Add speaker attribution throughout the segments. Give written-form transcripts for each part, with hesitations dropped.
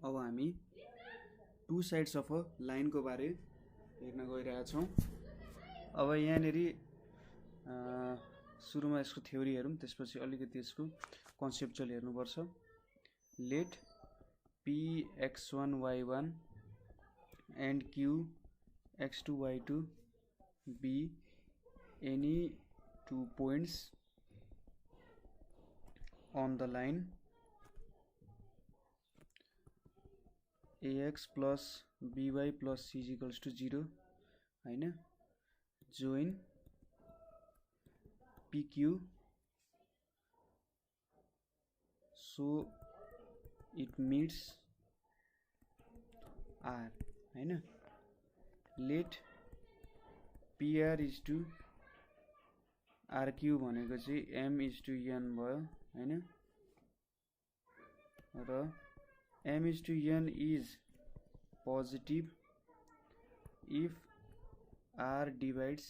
Speaker 1: अब हामी to sides of a line को बारे हेर्न गइरहेका छौं। अब यहाँनेरि सुरुमा यसको थ्योरी हेरौं, त्यसपछि अलिकति यसको कन्सेप्चुअल हेर्नुपर्छ। Let p x1 y1 and q x2 y2 be any two points on the line ax plus by plus c is equals to 0 हैन, join pq so it meets r हैन। let pr is to rq भनेको चाहिँ m is to n भयो हैन, र m is to n is positive if r divides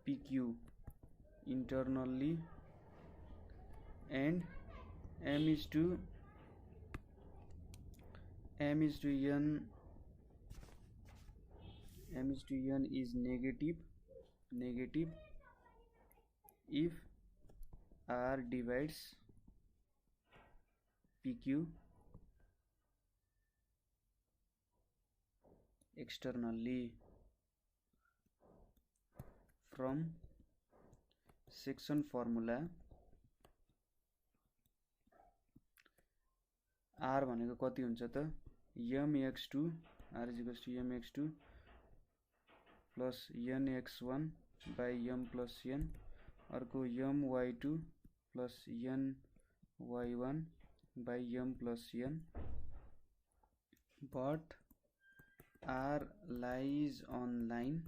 Speaker 1: pq internally and m is to n is negative if r divides pq externally। from section formula r भनेको कति हुन्छ त mx2 r is equals to mx2 plus nx1 by m plus n, अर्को my2 plus ny1 by m plus n, but r lies on line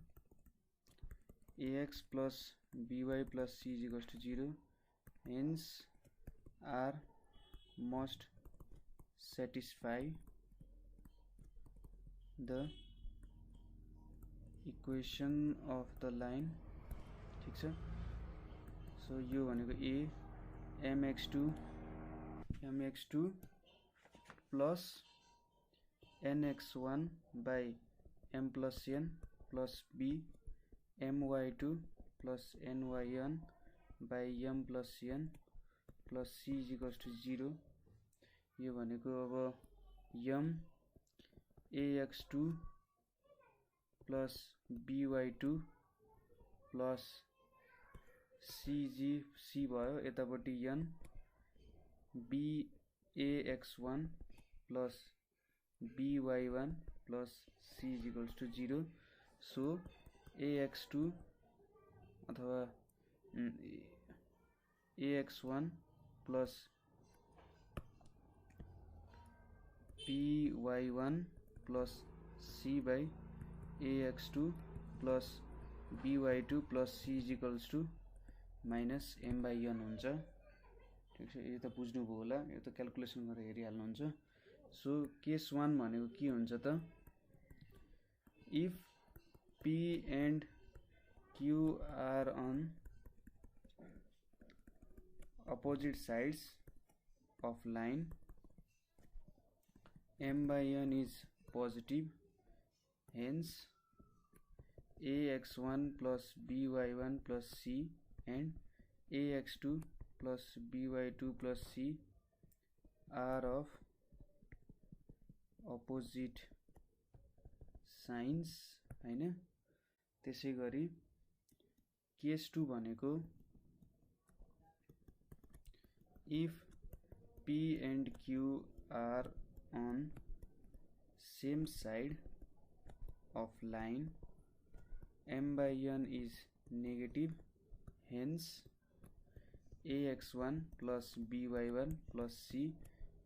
Speaker 1: ax plus by plus c is equals to 0, hence r must satisfy the equation of the line. ठीक छ। So यो भनेको a mx2 plus nx1 by m plus n plus b my2 plus ny1 by m plus n plus c is equals to 0। यो भनेको अब m ax2 plus by2 plus c भयो यतापट्टि n bax1 plus by1 plus c is equals to 0। so ax2 अथवा ax1 plus by1 plus c by ax2 plus by2 plus c is equals to minus m by n हुन्छ। ठीक छ, यो त बुझ्नुभयो होला, यो त क्याल्कुलेसन गरेर हेरिहाल्नुहुन्छ। सो केस 1 भनेको के हुन्छ त, if p and q are on opposite sides of line, m by n is positive, hence ax1 plus by1 plus c and ax2 plus by2 plus c are of opposite signs हैन। त्यसै गरी case 2 भनेको if p and q are on same side of line, m by n is negative, hence ax1 plus by1 plus c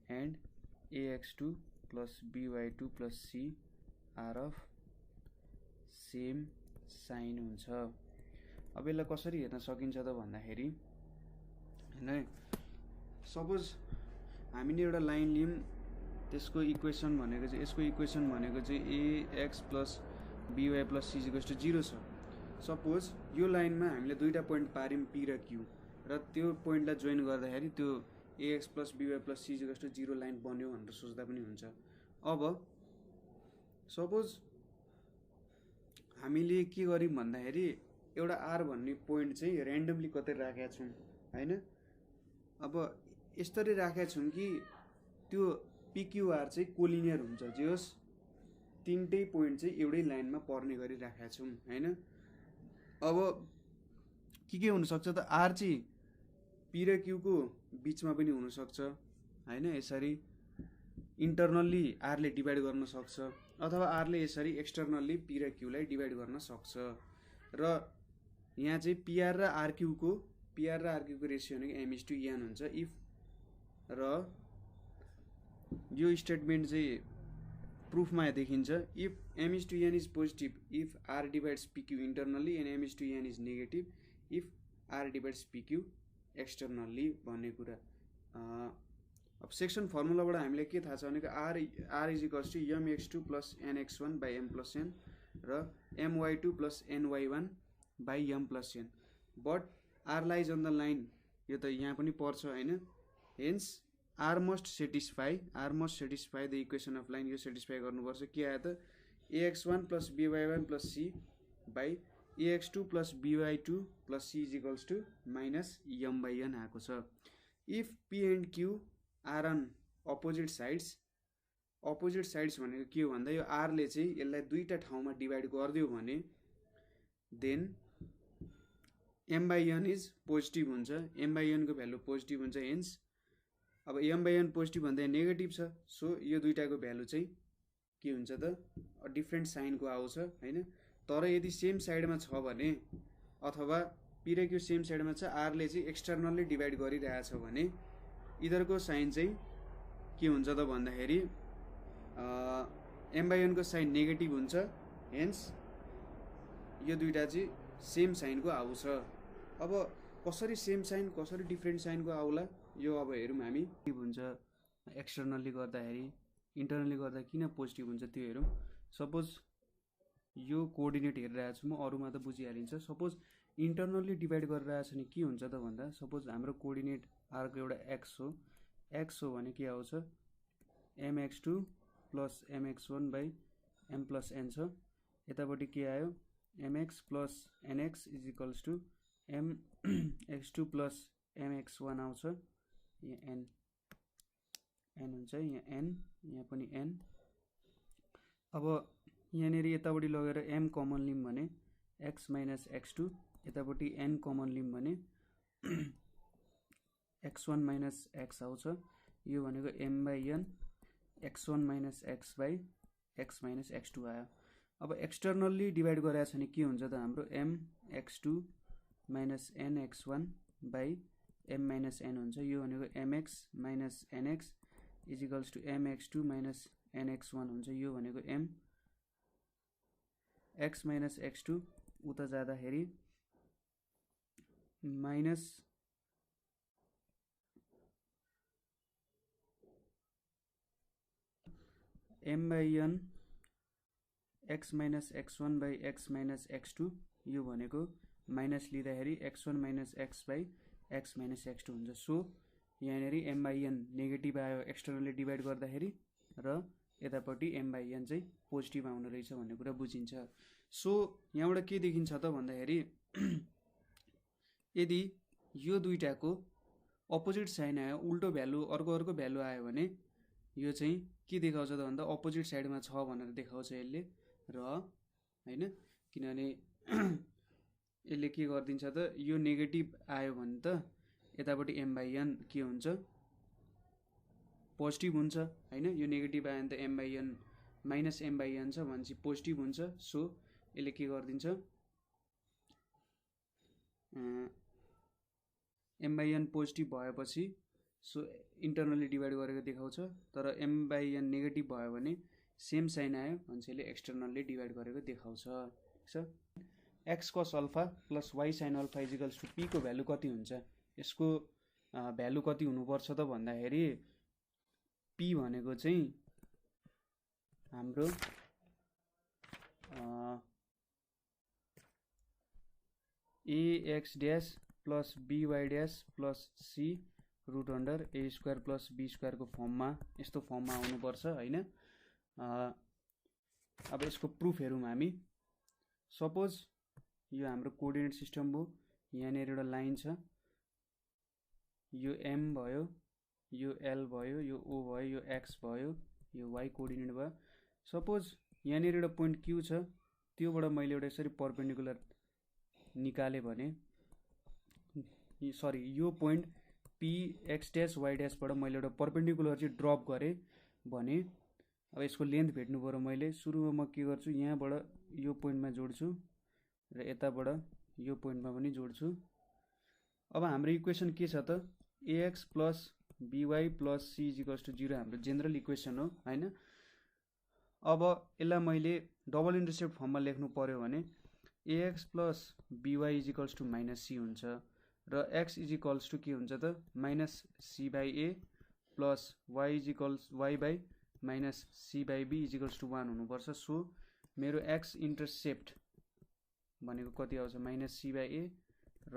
Speaker 1: and ax2 plus by2 plus c are of same sign हुन्छ। अब यसलाई कसरी हेर्न सकिन्छ त भन्दाखेरि हैन, suppose हामीले एउटा लाइन लियौं, त्यसको इक्वेसन भनेको चाहिँ यसको इक्वेसन भनेको चाहिँ ax plus by plus c equals to 0 छ। सपोज यो लाइनमा हामीले दुईटा पोइन्ट पार्यौं p र q, र त्यो पोइन्टलाई जोइन गर्दाखेरि त्यो ax plus by plus c equals to 0 line बन्यो भनेर सोच्दा पनि हुन्छ। अब सपोज हामीले के गर्यौं भन्दाखेरि एउटा r भन्ने पोइन्ट चाहिँ र्यान्डमली कतै राखेका छौं हैन। अब यसरी राखेका छौं कि त्यो pqr चाहिँ कोलिनियर हुन्छ, जे होस् तीनटै पोइन्ट चाहिँ एउटै लाइनमा पर्ने गरी राखेका छौं हैन। अब के हुन सक्छ त, r चाहिँ p र q को बीचमा पनि हुन सक्छ हैन, यसरी इन्टरनल्ली r ले डिवाइड गर्न सक्छ, अथवा r ले यसरी एक्सटर्नल्ली p र q लाई डिवाइड गर्न सक्छ। र यहाँ चाहिँ pr र rq को रेशियो भनेको m:n हुन्छ। इफ र यो स्टेटमेन्ट चाहिँ प्रुफमा देखिन्छ, if m:n is positive if r divides pq internally and m:n is negative if r divides pq externally भन्ने कुरा। अब सेक्सन फर्मुलाबाट हामीले के थाहा छ भनेको r is equals to mx2 plus nx1 by m plus n र my2 plus ny1 by m plus n, but r lies on the line, यो त यहाँ पनि पर्छ हैन। Hence r must satisfy the equation of line, यो satisfy गर्नुपर्छ। के आयो त, ax1 plus by1 plus c by ax2 plus by2 plus c is equals to minus m by n आएको छ। If p and q are on opposite sides भनेको के हो भन्दा, यो r ले चाहिँ यसलाई दुईटा ठाउँमा डिवाइड गरिदियो भने then m by n is positive हुन्छ, m बाई n को भ्यालु पोजिटिभ हुन्छ। हेन्स अब m बाई n पोजिटिभ भन्दा नेगेटिभ छ, सो यो दुईटाको भ्यालु चाहिँ के हुन्छ त, डिफ्रेन्ट साइनको आउँछ हैन। तर यदि सेम साइडमा छ भने, अथवा p र q सेम साइडमा छ, r ले चाहिँ एक्सटर्नल्ली डिवाइड गरिरहेछ भने इधरको साइन चाहिँ के हुन्छ त भन्दाखेरि m बाई n को साइन नेगेटिभ हुन्छ। हेन्स यो दुईटा चाहिँ सेम साइनको आउँछ। अब कसरी सेम साइन कसरी डिफ्रेन्ट साइनको आउला, यो अब हेरौँ हामी के हुन्छ एक्सटर्नली गर्दाखेरि इन्टरनली गर्दा किन पोजिटिभ हुन्छ त्यो हेरौँ। सपोज यो कोअर्डिनेट हेरिरहेको छु म, अरूमा त बुझिहालिन्छ। सपोज इन्टरनली डिभाइड गरिरहेको छ भने के हुन्छ त भन्दा, सपोज हाम्रो कोअर्डिनेट आरको एउटा एक्स हो भने के आउँछ mx2 plus mx1 by m plus n छ। यतापट्टि के आयो mx plus nx is equals to mx2 plus mx1 आउँछ। यहाँ n हुन्छ, यहाँ n, यहाँ पनि n। अब यहाँनिर यतापट्टि लगेर m कमन लिम भने x माइनस x2, यतापट्टि n कमन लिम भने x1 माइनस x आउँछ। यो भनेको m by n x1 minus x by x minus x2 आयो। अब एक्सटर्नल्ली डिभाइड गरेको छ भने के हुन्छ त हाम्रो mx2 minus nx1 by m minus n हुन्छ। यो भनेको mx minus nx is equals to mx2 minus nx1 हुन्छ। यो भनेको m x माइनस x2 उता जाँदाखेरि minus m by n x minus x1 by x minus x2, यो भनेको माइनस लिँदाखेरि x1 minus x by x minus x2 हुन्छ। So यहाँनिर m बाई n नेगेटिभ आयो एक्सटर्नली डिभाइड गर्दाखेरि, र यतापट्टि m बाई n चाहिँ पोजिटिभ आउने रहेछ भन्ने कुरा बुझिन्छ। सो यहाँबाट के देखिन्छ त भन्दाखेरि यदि यो दुईटाको अपोजिट साइन आयो, उल्टो भ्यालु अर्को भ्यालु आयो भने यो चाहिँ के देखाउँछ त भन्दा अपोजिट साइडमा छ भनेर देखाउँछ यसले, र हैन, किनभने यसले के गरिदिन्छ त यो नेगेटिभ आयो भने त यतापट्टि m बाई n के हुन्छ पोजिटिभ हुन्छ हैन। यो नेगेटिभ आयो भने त m by n minus m by n छ भनेपछि पोजिटिभ हुन्छ। सो यसले के गरिदिन्छ m बाई n पोजिटिभ भएपछि सो इन्टरनली डिभाइड गरेको देखाउँछ, तर m बाई n नेगेटिभ भयो भने सेम साइन आयो भने यसले एक्सटर्नली डिभाइड गरेको देखाउँछ। ठिक छ। x cos alpha plus y sin alpha is equals to p को भ्यालु कति हुन्छ, यसको भ्यालु कति हुनुपर्छ त भन्दाखेरि p भनेको चाहिँ हाम्रो ax dash plus by dash plus c root under a square plus b square को फर्ममा, यस्तो फर्ममा आउनुपर्छ हैन। अब यसको प्रुफ हेरौँ हामी। सपोज यो हाम्रो कोअर्डिनेट सिस्टम हो, यहाँनिर एउटा लाइन छ, यो m भयो, यो l भयो, यो o भयो, यो x भयो, यो y कोअर्डिनेट भयो। सपोज यहाँनिर एउटा पोइन्ट q छ, त्योबाट मैले एउटा यसरी परपेन्डिकुलर निकाले भने, सरी यो point p x dash y ड्यासबाट मैले एउटा परपेन्डिकुलर चाहिँ ड्रप गरेँ भने अब यसको लेन्थ भेट्नु पर्यो। मैले सुरुमा म के गर्छु, यहाँबाट यो पोइन्टमा जोड्छु र यताबाट यो पोइन्टमा पनि जोड्छु। अब हाम्रो इक्वेसन के छ त ax plus by plus c is equals to 0 हाम्रो जेनरल इक्वेसन हो हैन। अब यसलाई मैले डबल इन्टरसेप्ट फर्ममा लेख्नु पर्यो भने ax plus by is equals to minus c हुन्छ, र x इज इक्वल्स टु के हुन्छ त minus c by a plus y is equals y by minus c by b is equals to 1 हुनुपर्छ। सो मेरो x इन्टरसेप्ट भनेको कति आउँछ माइनस c बाई a, र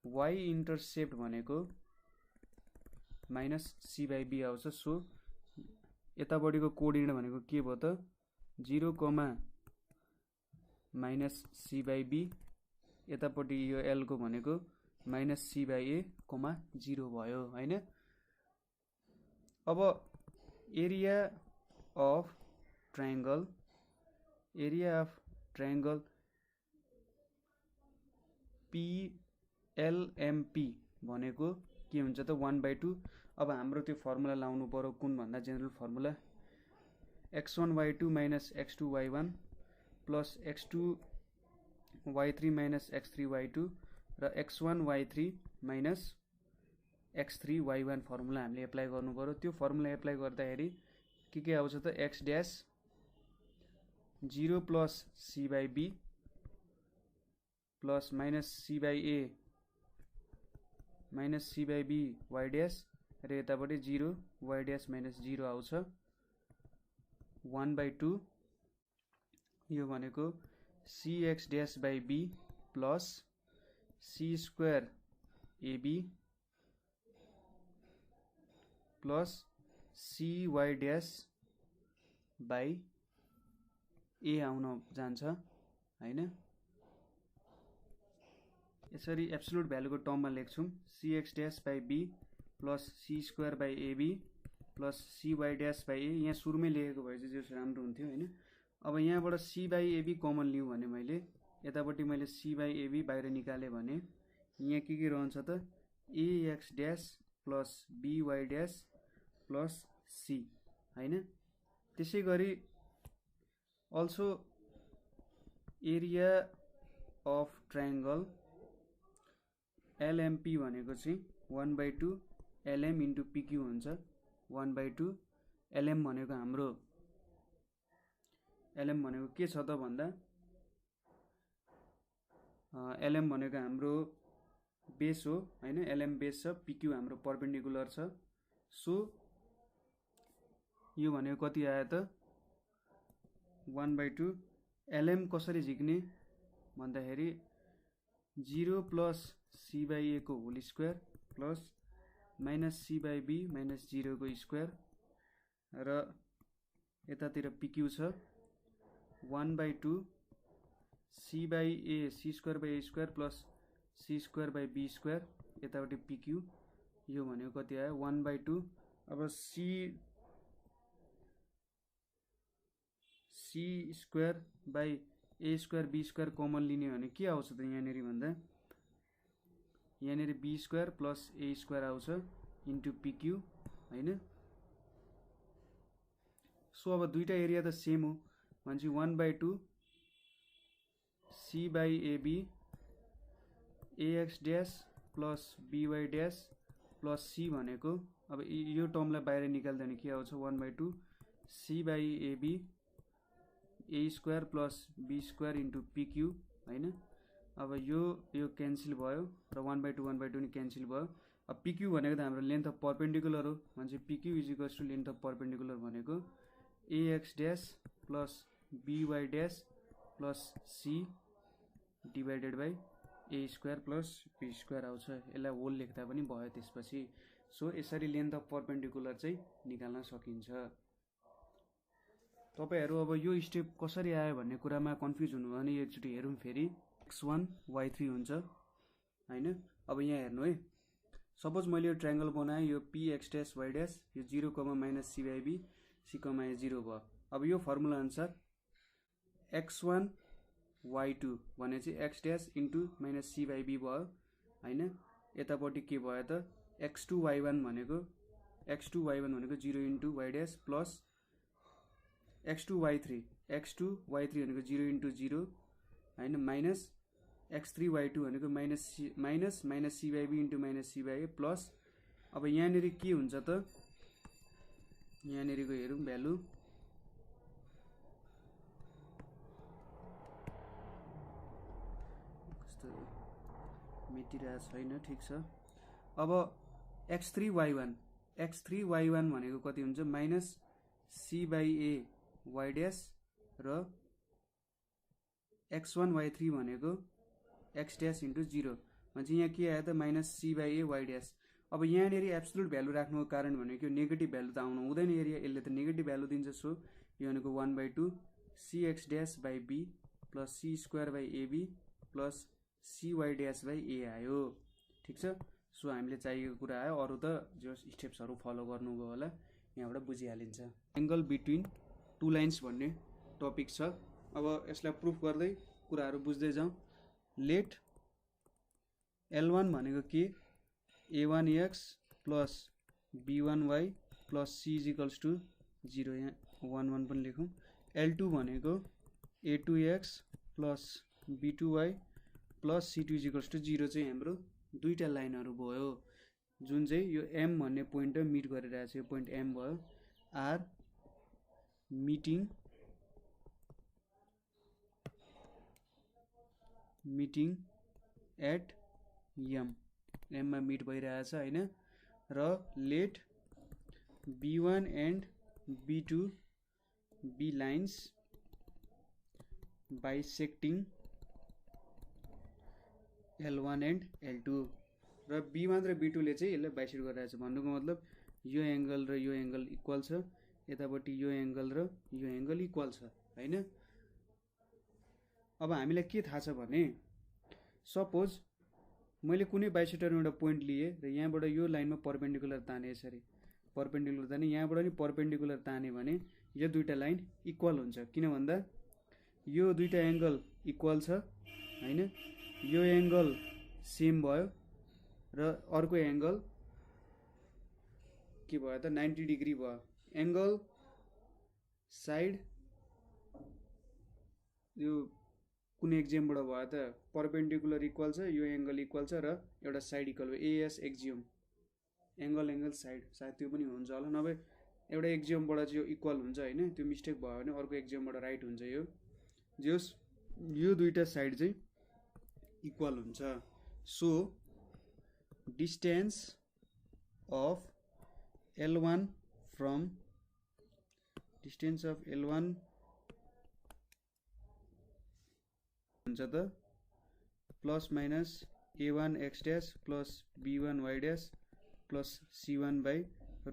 Speaker 1: y इन्टरसेप्ट भनेको माइनस c बाई b आउँछ। सो यतापट्टिको coordinate भनेको के भयो त 0, माइनस c बाई b, यतापट्टि यो l को भनेको माइनस c बाई a, 0 भयो हैन। अब एरिया अफ ट्रायंगल PLMP भनेको के हुन्छ त 1/2। अब हाम्रो त्यो फर्मुला लाउनु पर्यो, कुन भन्दा general formula x1y2 minus x2y1 plus x2y3 minus x3y2 र x1y3 माइनस x3y1 फर्मुला हामीले एप्लाई गर्नु पर्यो। त्यो फर्मुला एप्लाई गर्दाखेरि के आउँछ त x dash 0 plus c by b plus minus c by a minus C by B Y dash र यतापट्टि 0 वाई ड्यास माइनस 0 आउँछ 1/2 यो भनेको C x dash by be plus C square AB plus C Y dash by A आउन जान्छ हैन। यसरी absolute भ्यालुको टर्ममा लेख्छौं C x dash by be plus C square by AB plus C Y dash by A. यहाँ सुरुमै लेखेको भए चाहिँ जो राम्रो हुन्थ्यो हैन। अब यहाँबाट सी बाई एबी कमन लिउँ भने मैले यतापट्टि मैले सी बाई एबी बाहिर निकाले भने यहाँ के रहन्छ त a x dash plus b Y dash plus c हैन। त्यसै गरी also area of triangle LMP भनेको चाहिँ 1/2 एलएम इन्टु पिक्यू हुन्छ 1/2 एलएम भनेको हाम्रो एलएम भनेको के छ त भन्दा एलएम भनेको हाम्रो बेस हो हैन। एलएम बेस छ पिक्यू हाम्रो परपेन्डिकुलर छ। सो यो भनेको कति आयो त 1/2 एलएम कसरी झिक्ने भन्दाखेरि 0 प्लस सी बाई ए को whole square plus minus C by B minus 0 को स्क्वायर र यतातिर पिक्यू छ 1/2 C by A C square by A square plus C square by B square यतापट्टि पिक्यू यो भनेको कति आयो 1/2। अब C square by A square B square common लिने भने के आउँछ त यहाँनेरि भन्दा यहाँनेरि B square plus A square आउँछ इन्टु पिक्यू हैन। सो अब दुईटा एरिया त सेम हो भनेपछि 1/2 C by AB AX dash plus BY dash plus C भनेको अब यो टर्मलाई बाहिर निकाल्दा नि के आउँछ 1/2 C by AB A square plus be square into PQ हैन। अब यो क्यान्सल भयो र 1/2 नि क्यान्सल भयो। अब पिक्यू भनेको त हाम्रो लेन्थ अफ परपेन्डिकुलर हो भनेपछि PQ is equals to length of perpendicular भनेको a x dash plus BY dash plus c divided by A square plus be square आउँछ। यसलाई होल लेख्दा पनि भयो त्यसपछि। सो यसरी लेन्थ अफ परपेन्डिकुलर चाहिँ निकाल्न सकिन्छ। तपाईहरु अब यो स्टेप कसरी आयो भन्ने कुरामा कन्फ्युज हुनु भने एकचोटी हेरौँ फेरि x1 y3 हुन्छ हैन। अब यहाँ हेर्नु है सपोज मैले यो ट्रायंगल बनाए यो px ड्यास y ड्यास यो 0, minus C by B C, 0 भयो। अब यो फर्मुला अनुसार x1 y2 भने चाहिँ x dash into minus C by B भयो हैन। यतापट्टि के भयो त x2 y1 भनेको 0 into y dash plus x2 y3 भनेको 0 इन्टु 0 हैन माइनस x3 y2 भनेको minus C by B into minus C by A plus. अब यहाँनेरि के हुन्छ त यहाँनेरिको हेरौँ भ्यालु कस्तो मेटिरहेको छैन ठिक छ। अब x3 y1 भनेको कति हुन्छ minus C by A Y dash र x1 y3 भनेको x ड्यास इन्टु 0 भनेपछि यहाँ के आयो त minus C by A Y dash. अब यहाँनेरि एब्सोल्युट भ्यालु राख्नुको कारण भनेको नेगेटिभ भ्यालु त आउनु हुँदैन एरिया यसले त नेगेटिभ भ्यालु दिन्छ। सो यो भनेको 1/2 c x dash by be plus C square by AB plus C Y dash by a आयो ठिक छ। सो हामीले चाहिएको कुरा आयो। अरु त जो स्टेप्सहरु फलो गर्नुभयो होला यहाँबाट बुझिहालिन्छ। एंगल बिट्विन टु लाइन्स भन्ने टपिक छ। अब यसलाई प्रुफ गर्दै कुराहरु बुझ्दै जाउँ। लेट L1 भनेको के a1x plus b1y plus c is equals to 0 यहाँ 1 पनि लेखौँ। L2 भनेको a2x plus b2y plus c2 is equals to 0 चाहिँ हाम्रो दुईटा लाइनहरु भयो जुन चाहिँ यो m भन्ने पोइन्ट मिट गरिरहेछ। यो पोइन्ट m भयो are meeting at m m मा मिट भइरहेछ हैन र let b1 and b2 be lines bisecting L1 and L2 र b1 र b2 ले चाहिँ यसलाई बाइसेक्ट गरिरहेछ भन्नुको मतलब यो एंगल र यो एंगल इक्वल छ यतापट्टि यो एंगल र यो एंगल इक्वल छ हैन अब हामीलाई के थाहा छ भने सपोज मैले कुनै बाइसेक्टरमा एउटा पोइन्ट लिए र यहाँबाट यो लाइनमा परपेन्डिकुलर ताने यसरी परपेन्डिकुलर ताने यहाँबाट नि परपेन्डिकुलर ताने भने यो दुईटा लाइन इक्वल हुन्छ किन भन्दा यो दुईटा एंगल इक्वल छ हैन यो एंगल सेम भयो र अर्को एंगल के भयो त 90 डिग्री भयो एंगल साइड यो कुनै एक्जियमबाट भयो त परपेन्डिकुलर इक्वल छ यो एंगल इक्वल छ र एउटा साइड इक्वल भयो एएस एक्जियम एंगल साइड सायद त्यो पनि हुन्छ होला नभए एउटा एक्जियमबाट चाहिँ यो इक्वल हुन्छ हैन त्यो मिस्टेक भयो भने अर्को एक्जियमबाट राइट हुन्छ यो जस यो दुईटा साइड चाहिँ इक्वल हुन्छ so distance of L1 from distance of L1 हुन्छ त plus minus a1 x dash plus b1 y dash plus c1 by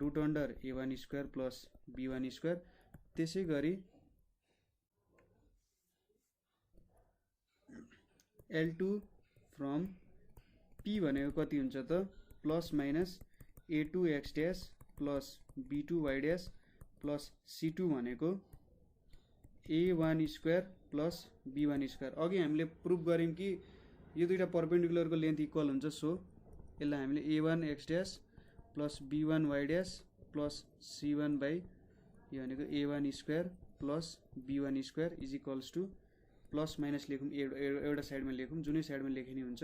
Speaker 1: root under a1 square plus b1 square त्यसै गरी L2 फ्रम p भनेको कति हुन्छ त plus minus a2 x dash plus b2 y dash plus c2 भनेको a1 square plus b1 square अघि हामीले proof गर्यौं कि यो दुईटा परपेन्डिकुलरको लेन्थ इक्वल हुन्छ सो यसलाई हामीले a1 x dash plus b1 y dash plus c1 by यो भनेको a1 square plus b1 square is equals to plus minus लेखौं एउटा साइडमा लेखौं जुनै साइडमा लेखे नि हुन्छ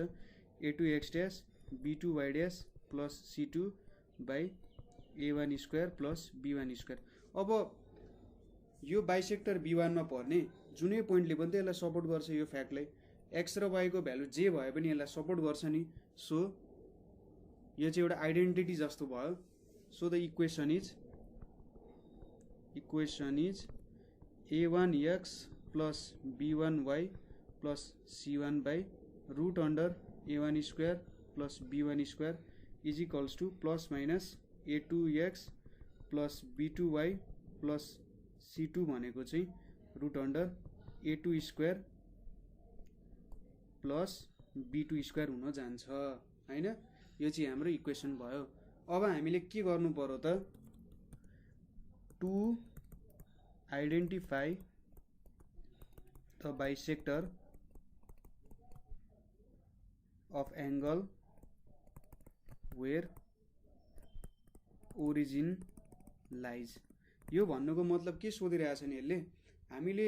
Speaker 1: a2 x dash b2 y dash plus c2 by a1 square plus b1 square अब यो बाइसेक्टर b1 मा पर्ने जुनै पोइन्टले पनि यसलाई सपोर्ट गर्छ यो फ्याक्टलाई x र y को भ्यालु जे भए पनि यसलाई सपोर्ट गर्छ नि सो यो चाहिँ एउटा आइडेन्टिटी जस्तो भयो so the equation is a1x plus b1y plus c1 by root under a1 square plus b1 square is equals to plus minus a2x plus b2y plus c2 भनेको चाहिँ root under a2 square plus b2 square हुन जान्छ हैन यो चाहिँ हाम्रो equation भयो अब हामीले के गर्नु पर्यो त to identify the bisector of angle where origin lies यो भन्नुको मतलब के सोधिरहेछ नि यसले हामीले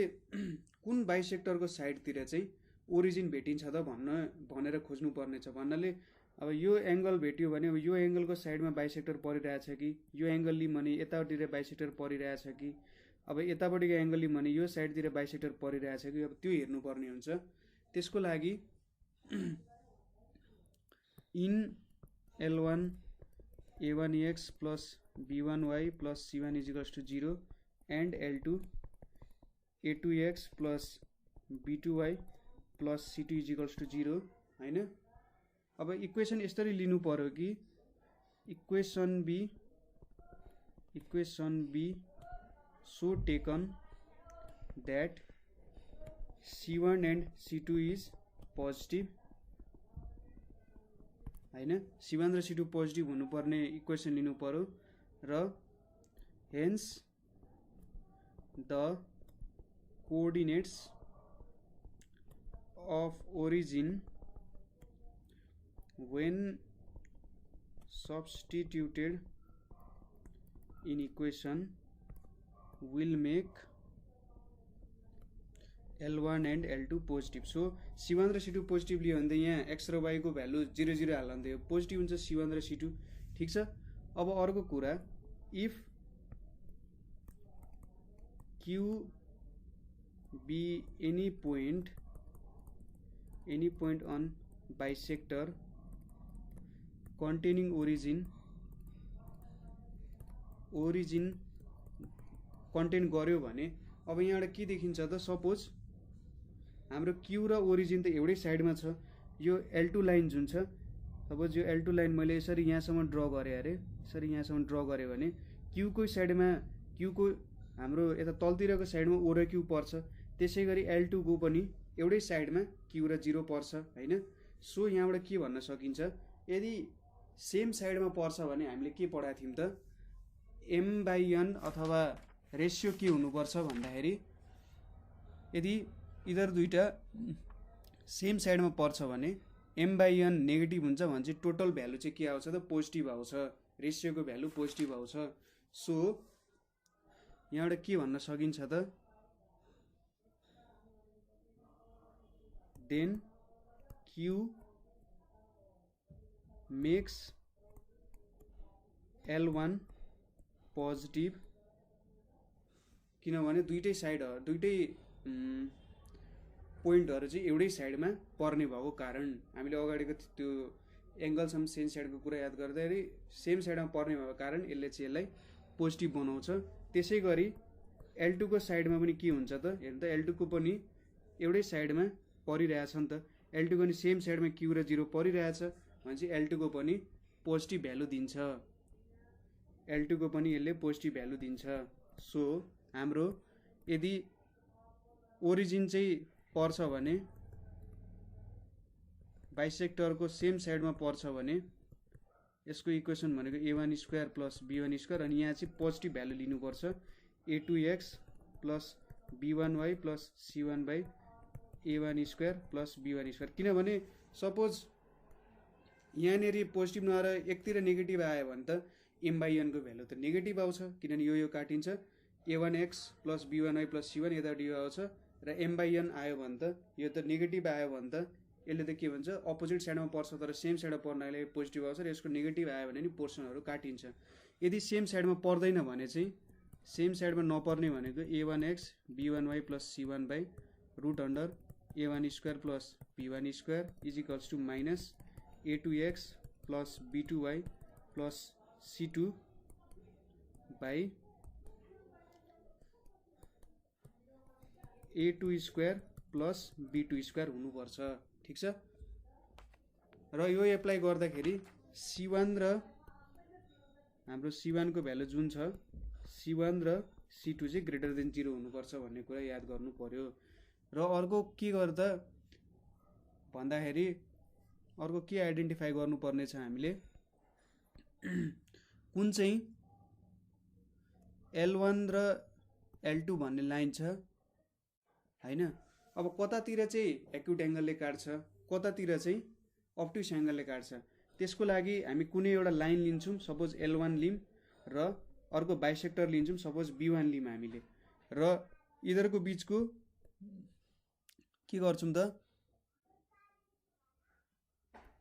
Speaker 1: कुन बाइसेक्टरको साइडतिर चाहिँ ओरिजिन भेटिन्छ त भनेर खोज्नु पर्ने छ भन्नाले अब यो एंगल भेट्यो भने अब यो एंगलको साइडमा बाइसेक्टर परिरहेछ कि यो एंगल लि भने यतापट्टितिर बाइसेक्टर परिरहेछ कि अब यतापट्टिको एंगल लि भने यो साइडतिर बाइसेक्टर परिरहेछ कि अब त्यो हेर्नु पर्ने हुन्छ त्यसको लागि in L1 a1x plus b1y plus c1 is equals to 0 and L2 a2x plus b2y plus c2 is equals to 0 हैन अब इक्वेसन यसरी लिनु पर्यो कि equation be so taken that c1 and c2 is positive हैन c1 र c2 positive हुनुपर्ने equation लिनु पर्यो र hence the coordinates of origin when substituted in equation will make L1 and L2 positive so C1 र C2 positive लियो भने यहाँ x र y को भ्यालु 0 0 हाल्नु हुन्छ पोजिटिभ हुन्छ C1 र C2 ठीक छ अब अर्को कुरा if Q be any point on bisector containing origin contain गर्यो भने अब यहाँबाट के देखिन्छ त सपोज हाम्रो क्यू र ओरिजिन त एउटै साइडमा छ यो L2 लाइन जुन छ सपोज यो L2 लाइन मैले यसरी यहाँसम्म ड्र गरे अरे यसरी यहाँसम्म ड्र गरे भने क्यू को साइडमा क्यू को हाम्रो यता तलतिरको साइडमा ओ र क्यू पर्छ त्यसैगरी L2 को पनि एउटै साइडमा क्यू र 0 पर्छ हैन सो यहाँबाट के भन्न सकिन्छ यदि सेम साइडमा पर्छ भने हामीले के पढाएको थियौं त m/n अथवा रेशियो के हुनुपर्छ भन्दाखेरि यदि इधर दुईटा सेम साइडमा पर्छ भने m/n नेगेटिभ हुन्छ भने चाहिँ टोटल भ्यालु चाहिँ के आउँछ त पोजिटिभ आउँछ रेशियोको भ्यालु पोजिटिभ आउँछ सो यहाँबाट के भन्न सकिन्छ त then q makes L1 positive किनभने दुईटै साइड दुईटै पोइन्टहरु चाहिँ एउटै साइडमा पर्ने भएको कारण हामीले अगाडिको त्यो एंगल सम सेम साइडको कुरा याद गर्दाखेरि सेम साइडमा पर्ने भएको कारण यसले चाहिँ यसलाई पोजिटिभ बनाउँछ त्यसैगरी L2 को साइडमा पनि के हुन्छ त हेर्नु त L2 को पनि एउटै साइडमा परिरहेछ नि त L2 को पनि सेम साइडमा q र 0 परिरहेछ भने चाहिँ L2 को पनि पोजिटिभ भ्यालु दिन्छ L2 को पनि यसले पोजिटिभ भ्यालु दिन्छ सो हाम्रो यदि ओरिजिन चाहिँ पर्छ भने बाइसेक्टरको सेम साइडमा पर्छ भने यसको इक्वेसन भनेको a1 square plus b1 square अनि यहाँ चाहिँ पोजिटिभ भ्यालु लिनुपर्छ a2x plus b1y plus c1 by a1 square plus b1 square किनभने सपोज यहाँनेरि पोजिटिभ नआएर एकतिर नेगेटिभ आयो भने त m/n को भ्यालु त नेगेटिभ आउँछ किनभने यो काटिन्छ a1x plus b1y plus c1 यताबाट यो आउँछ र m/n आयो भने त यो त नेगेटिभ आयो भने त यसले त के भन्छ अपोजिट साइडमा पर्छ तर सेम साइडमा पर्नाले पोजिटिभ आउँछ र यसको नेगेटिभ आयो भने नि पोर्सनहरु काटिन्छ यदि सेम साइडमा पर्दैन भने चाहिँ सेम साइडमा नपर्ने भनेको a1x b1y plus c1 by root under a1 square plus b1 square is equals to minus a2x plus b2y plus c2 by a2 square plus b2 square हुनुपर्छ ठीक छ र यो एप्लाई गर्दाखेरि c1 र हाम्रो c1 को भ्यालु जुन छ c1 र c2 चाहिँ ग्रेटर देन 0 हुनुपर्छ भन्ने कुरा याद गर्नु पर्यो र अर्को के गर्दा भन्दाखेरि अर्को के आइडेन्टिफाई गर्नुपर्ने छ हामीले कुन चाहिँ L1 र L2 भन्ने लाइन छ हैन अब कतातिर चाहिँ एक्युट एंगलले काट्छ कतातिर चाहिँ अब्ट्युस एंगलले काट्छ त्यसको लागि हामी कुनै एउटा लाइन लिन्छौं सपोज L1 लिम र अर्को बाइसेक्टर लिन्छौं सपोज B1 लिम हामीले र इधरको बीचको के गर्छौं त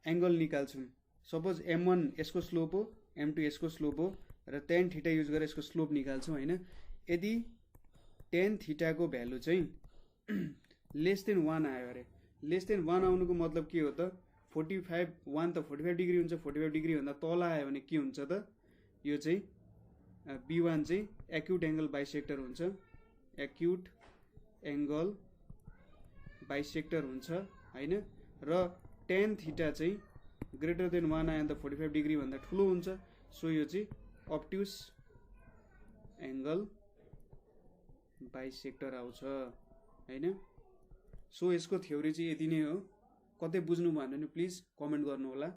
Speaker 1: एंगल निकाल्छौं सपोज m1 यसको स्लोप हो m2 यसको स्लोप हो र tan थीटा युज गरेर यसको स्लोप निकाल्छौं हैन यदि tan थीटा को भ्यालु चाहिँ लेस देन 1 आयो अरे लेस देन 1 आउनुको मतलब के हो त 45 1 त 45 डिग्री हुन्छ 45 डिग्री भन्दा तल आयो भने के हुन्छ त यो चाहिँ B1 चाहिँ एक्युट एंगल बाइसेक्टर हुन्छ एक्युट एंगल बाइसेक्टर हुन्छ हैन र tan थीटा चाहिँ ग्रेटर देन 1 आयो भने त 45 डिग्री भन्दा ठुलो हुन्छ सो यो चाहिँ अब्ट्युस एंगल बाइसेक्टर आउँछ हैन सो यसको थ्योरी चाहिँ यति नै हो कतै बुझ्नु भयो भने प्लिज कमेन्ट गर्नु होला।